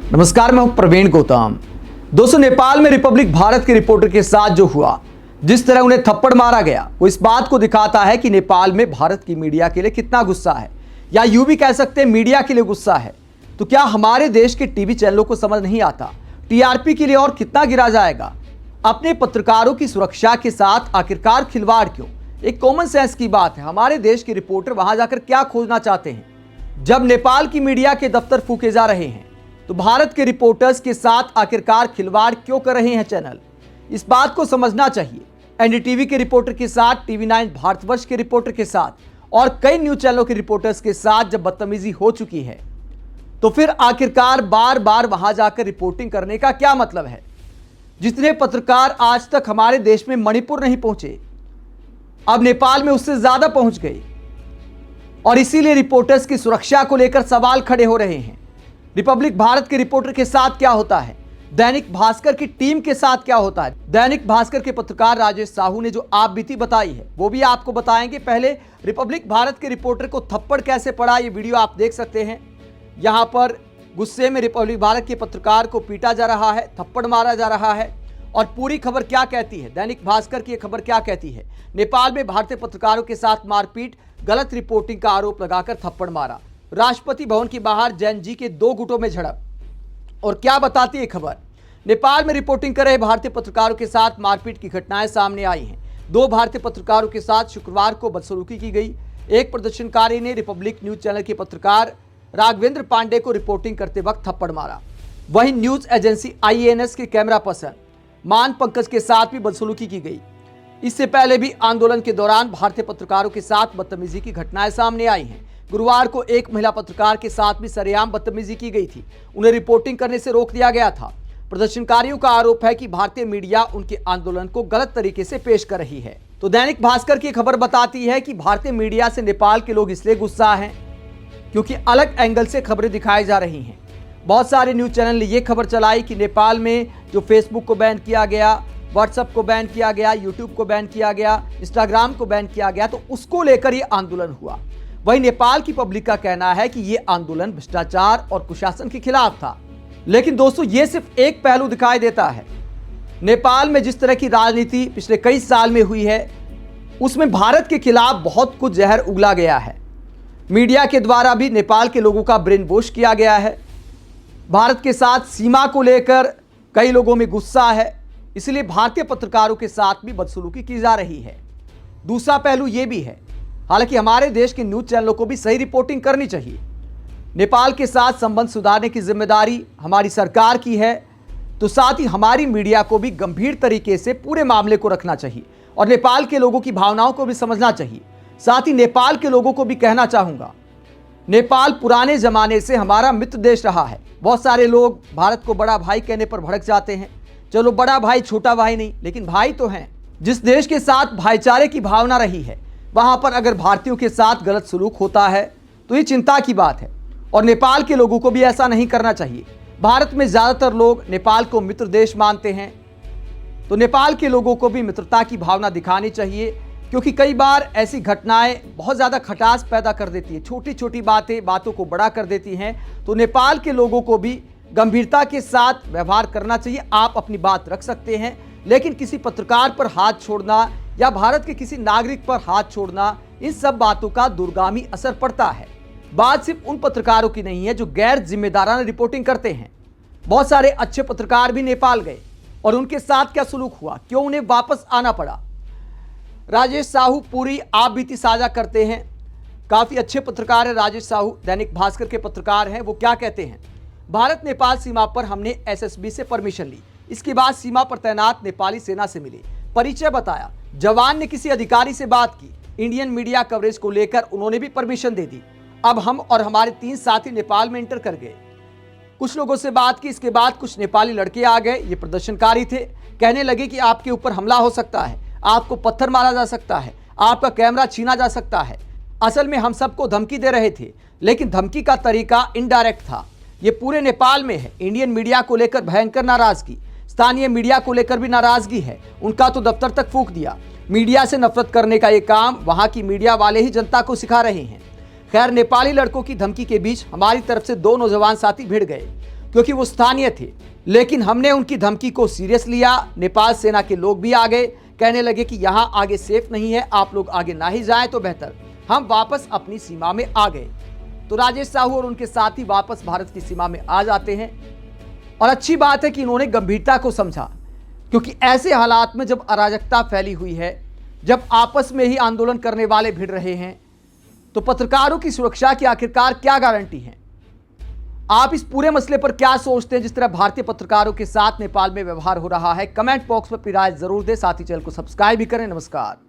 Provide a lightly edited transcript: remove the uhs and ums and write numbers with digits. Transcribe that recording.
नमस्कार, मैं हूं प्रवीण गौतम। दोस्तों, नेपाल में रिपब्लिक भारत के रिपोर्टर के साथ जो हुआ, जिस तरह उन्हें थप्पड़ मारा गया, वो इस बात को दिखाता है कि नेपाल में भारत की मीडिया के लिए कितना गुस्सा है, या यूं भी कह सकते हैं मीडिया के लिए गुस्सा है। तो क्या हमारे देश के टीवी चैनलों को समझ नहीं आता टीआरपी के लिए और कितना गिरा जाएगा? अपने पत्रकारों की सुरक्षा के साथ आखिरकार खिलवाड़ क्यों? एक कॉमन सेंस की बात है। हमारे देश के रिपोर्टर वहां जाकर क्या खोजना चाहते हैं? जब नेपाल की मीडिया के दफ्तर फूके जा रहे हैं, तो भारत के रिपोर्टर्स के साथ आखिरकार खिलवाड़ क्यों कर रहे हैं चैनल? इस बात को समझना चाहिए। एनडीटीवी के रिपोर्टर के साथ, टीवी 9 भारतवर्ष के रिपोर्टर के साथ और कई न्यूज चैनलों के रिपोर्टर्स के साथ जब बदतमीजी हो चुकी है, तो फिर आखिरकार बार बार वहां जाकर रिपोर्टिंग करने का क्या मतलब है? जितने पत्रकार आज तक हमारे देश में मणिपुर नहीं पहुंचे, अब नेपाल में उससे ज्यादा पहुंच गए, और इसीलिए रिपोर्टर्स की सुरक्षा को लेकर सवाल खड़े हो रहे हैं। रिपब्लिक भारत के रिपोर्टर के साथ क्या होता है? दैनिक भास्कर की टीम के साथ क्या होता है? दैनिक भास्कर के पत्रकार राजेश साहू ने जो आप बीती बताई है, वो भी आपको बताएंगे। पहले रिपब्लिक भारत के रिपोर्टर को थप्पड़ कैसे पड़ा, ये वीडियो आप देख सकते हैं। यहां पर गुस्से में रिपब्लिक भारत के पत्रकार को पीटा जा रहा है, थप्पड़ मारा जा रहा है। और पूरी खबर क्या कहती है? दैनिक भास्कर की खबर क्या कहती है? नेपाल में भारतीय पत्रकारों के साथ मारपीट, गलत रिपोर्टिंग का आरोप लगाकर थप्पड़ मारा। राष्ट्रपति भवन के बाहर जैन जी के 2 गुटों में झड़प। और क्या बताती है खबर? नेपाल में रिपोर्टिंग कर रहे भारतीय पत्रकारों के साथ मारपीट की घटनाएं सामने आई हैं। 2 भारतीय पत्रकारों के साथ शुक्रवार को बदसलूकी की गई। एक प्रदर्शनकारी ने रिपब्लिक न्यूज चैनल के पत्रकार राघवेंद्र पांडे को रिपोर्टिंग करते वक्त थप्पड़ मारा। वहीं न्यूज एजेंसी IANS के कैमरा पर्सन मान पंकज के साथ भी बदसलूकी की गई। इससे पहले भी आंदोलन के दौरान भारतीय पत्रकारों के साथ बदतमीजी की घटनाएं सामने आई हैं। गुरुवार को एक महिला पत्रकार के साथ भी सरेआम बदतमीजी की गई थी। उन्हें रिपोर्टिंग करने से रोक दिया गया था। प्रदर्शनकारियों का आरोप है कि भारतीय मीडिया उनके आंदोलन को गलत तरीके से पेश कर रही है। तो दैनिक भास्कर की खबर बताती है कि भारतीय मीडिया से नेपाल के लोग इसलिए गुस्सा हैं क्योंकि अलग एंगल से खबरें दिखाई जा रही हैं। बहुत सारे न्यूज चैनल ने यह खबर चलाई कि नेपाल में जो फेसबुक को बैन किया गया, व्हाट्सएप को बैन किया गया, यूट्यूब को बैन किया गया, इंस्टाग्राम को बैन किया गया, तो उसको लेकर यह आंदोलन हुआ। वहीं नेपाल की पब्लिक का कहना है कि यह आंदोलन भ्रष्टाचार और कुशासन के खिलाफ था। लेकिन दोस्तों, यह सिर्फ एक पहलू दिखाई देता है। नेपाल में जिस तरह की राजनीति पिछले कई साल में हुई है, उसमें भारत के खिलाफ बहुत कुछ जहर उगला गया है। मीडिया के द्वारा भी नेपाल के लोगों का ब्रेन वॉश किया गया है। भारत के साथ सीमा को लेकर कई लोगों में गुस्सा है, इसलिए भारतीय पत्रकारों के साथ भी बदसलूकी की जा रही है। दूसरा पहलू यह भी है, हालांकि हमारे देश के न्यूज चैनलों को भी सही रिपोर्टिंग करनी चाहिए। नेपाल के साथ संबंध सुधारने की जिम्मेदारी हमारी सरकार की है, तो साथ ही हमारी मीडिया को भी गंभीर तरीके से पूरे मामले को रखना चाहिए और नेपाल के लोगों की भावनाओं को भी समझना चाहिए। साथ ही नेपाल के लोगों को भी कहना चाहूँगा, नेपाल पुराने ज़माने से हमारा मित्र देश रहा है। बहुत सारे लोग भारत को बड़ा भाई कहने पर भड़क जाते हैं। चलो, बड़ा भाई छोटा भाई नहीं, लेकिन भाई तो हैं। जिस देश के साथ भाईचारे की भावना रही है, वहाँ पर अगर भारतीयों के साथ गलत सलूक होता है तो ये चिंता की बात है, और नेपाल के लोगों को भी ऐसा नहीं करना चाहिए। भारत में ज़्यादातर लोग नेपाल को मित्र देश मानते हैं, तो नेपाल के लोगों को भी मित्रता की भावना दिखानी चाहिए, क्योंकि कई बार ऐसी घटनाएं बहुत ज़्यादा खटास पैदा कर देती है। छोटी छोटी बातों को बड़ा कर देती हैं। तो नेपाल के लोगों को भी गंभीरता के साथ व्यवहार करना चाहिए। आप अपनी बात रख सकते हैं, लेकिन किसी पत्रकार पर हाथ छोड़ना या भारत के किसी नागरिक पर हाथ छोड़ना, इन सब बातों का दूरगामी असर पड़ता है। बात सिर्फ उन पत्रकारों की नहीं है जो गैर जिम्मेदाराना रिपोर्टिंग करते हैं। बहुत सारे अच्छे पत्रकार भी नेपाल गए, और उनके साथ क्या सलूक हुआ, क्यों उन्हें वापस आना पड़ा? राजेश साहू पूरी आप बीती साझा करते हैं। काफ़ी अच्छे पत्रकार हैं राजेश साहू, दैनिक भास्कर के पत्रकार हैं। वो क्या कहते हैं? भारत नेपाल सीमा पर हमने SSB से परमिशन ली। इसके बाद सीमा पर तैनात नेपाली सेना से मिले, परिचय बताया। जवान ने किसी अधिकारी से बात की। इंडियन मीडिया कवरेज को लेकर उन्होंने भी परमिशन दे दी। अब हम और हमारे 3 साथी नेपाल में इंटर कर गए। कुछ लोगों से बात की। इसके बाद कुछ नेपाली लड़के आ गए, ये प्रदर्शनकारी थे। कहने लगे कि आपके ऊपर हमला हो सकता है, आपको पत्थर मारा जा सकता है, आपका कैमरा छीना जा सकता है। असल में हम सबको धमकी दे रहे थे, लेकिन धमकी का तरीका इनडायरेक्ट था। ये पूरे नेपाल में है। इंडियन मीडिया को लेकर भयंकर नाराजगी, स्थानीय मीडिया को लेकर भी नाराजगी है। उनका तो दफ्तर तक फूंक दिया। मीडिया से नफरत करने का ये काम वहां की मीडिया वाले ही जनता को सिखा रहे हैं। खैर, नेपाली लड़कों की धमकी के बीच हमारी तरफ से 2 नौजवान साथी भिड़ गए, क्योंकि वो स्थानीय थे, लेकिन हमने उनकी धमकी को सीरियस लिया। नेपाल सेना के लोग भी आ गए, कहने लगे कि यहां आगे सेफ नहीं है, आप लोग आगे ना ही जाएं तो बेहतर। हम वापस अपनी सीमा में आ गए। तो राजेश साहू और उनके साथी वापस भारत की सीमा में आ जाते हैं। और अच्छी बात है कि इन्होंने गंभीरता को समझा, क्योंकि ऐसे हालात में जब अराजकता फैली हुई है, जब आपस में ही आंदोलन करने वाले भिड़ रहे हैं, तो पत्रकारों की सुरक्षा की आखिरकार क्या गारंटी है? आप इस पूरे मसले पर क्या सोचते हैं? जिस तरह भारतीय पत्रकारों के साथ नेपाल में व्यवहार हो रहा है, कमेंट बॉक्स में अपनी राय जरूर दें। साथ ही चैनल को सब्सक्राइब भी करें। नमस्कार।